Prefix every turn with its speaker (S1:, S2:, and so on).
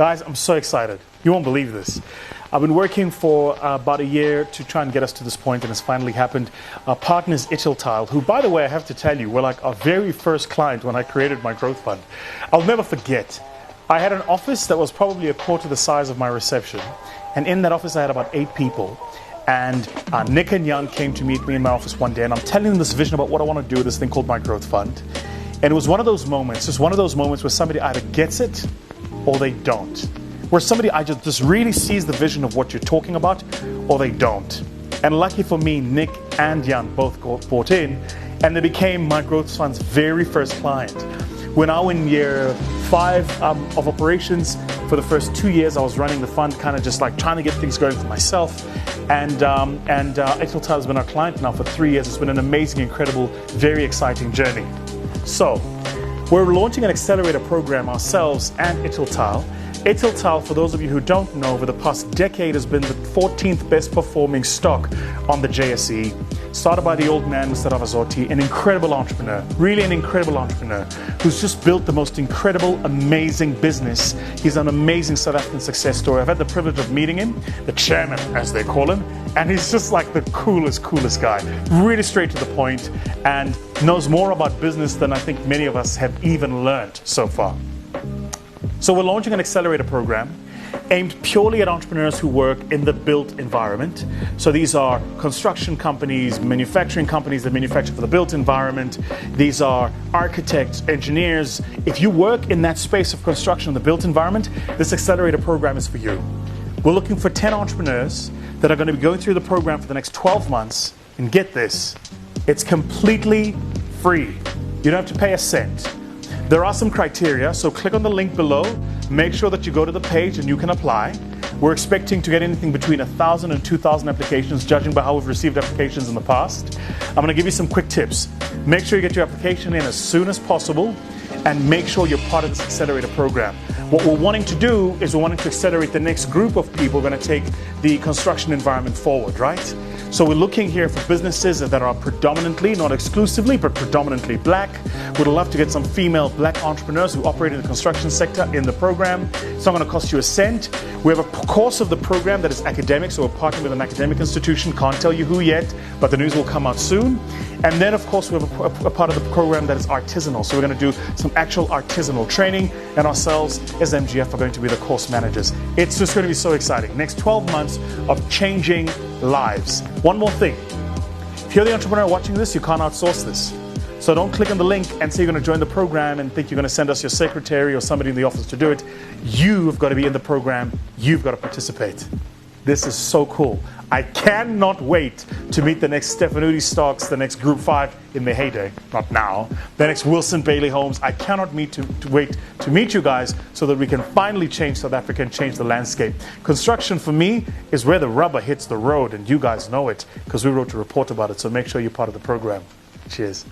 S1: Guys, I'm so excited. You won't believe this. I've been working for about a year to try and get us to this point, and it's finally happened. Our partner is Tile, who, by the way, I have to tell you, were like our very first client when I created my growth fund. I'll never forget. I had an office that was probably a quarter the size of my reception, and in that office I had about 8 people. And Nick and Jan came to meet me in my office one day, and I'm telling them this vision about what I want to do with this thing called my growth fund. And it was one of those moments, just one of those moments where somebody either gets it or they don't. Where somebody just really sees the vision of what you're talking about, or they don't. And lucky for me, Nick and Jan both bought in, and they became my growth fund's very first client. We're now in year 5 of operations. For the first 2 years, I was running the fund, kind of just like trying to get things going for myself. And Tile has been our client now for 3 years. It's been an amazing, incredible, very exciting journey. So, we're launching an accelerator program ourselves and Tile. Tile, for those of you who don't know, over the past decade has been the 14th best performing stock on the JSE. Started by the old man, Mr. Ravazotti, an incredible entrepreneur, really an incredible entrepreneur, who's just built the most incredible, amazing business. He's an amazing South African success story. I've had the privilege of meeting him, the chairman, as they call him, and he's just like the coolest guy. Really straight to the point, and knows more about business than I think many of us have even learned so far. So we're launching an accelerator program aimed purely at entrepreneurs who work in the built environment. So these are construction companies, manufacturing companies that manufacture for the built environment. These are architects, engineers. If you work in that space of construction in the built environment, this accelerator program is for you. We're looking for 10 entrepreneurs that are going to be going through the program for the next 12 months. And get this, it's completely free. You don't have to pay a cent. There are some criteria, so click on the link below, make sure that you go to the page and you can apply. We're expecting to get anything between 1,000 and 2,000 applications, judging by how we've received applications in the past. I'm going to give you some quick tips. Make sure you get your application in as soon as possible, and make sure you're part of this accelerator program. What we're wanting to do is we're wanting to accelerate the next group of people who are going to take the construction environment forward, right? So we're looking here for businesses that are predominantly, not exclusively, but predominantly black. We'd love to get some female black entrepreneurs who operate in the construction sector in the program. It's not going to cost you a cent. We have a course of the program that is academic, so we're partnering with an academic institution. Can't tell you who yet, but the news will come out soon. And then, of course, we have a part of the program that is artisanal. So we're going to do some actual artisanal training, and ourselves as MGF are going to be the course managers. It's just going to be so exciting. Next 12 months of changing lives. One more thing. If you're the entrepreneur watching this, you can't outsource this. So don't click on the link and say you're going to join the program and think you're going to send us your secretary or somebody in the office to do it. You've got to be in the program. You've got to participate. This is so cool. I cannot wait to meet the next Stefanuti stocks, the next Group 5 in their heyday, not now, the next Wilson Bailey Homes. I cannot wait to meet you guys so that we can finally change South Africa and change the landscape. Construction for me is where the rubber hits the road, and you guys know it because we wrote a report about it, so make sure you're part of the program. Cheers.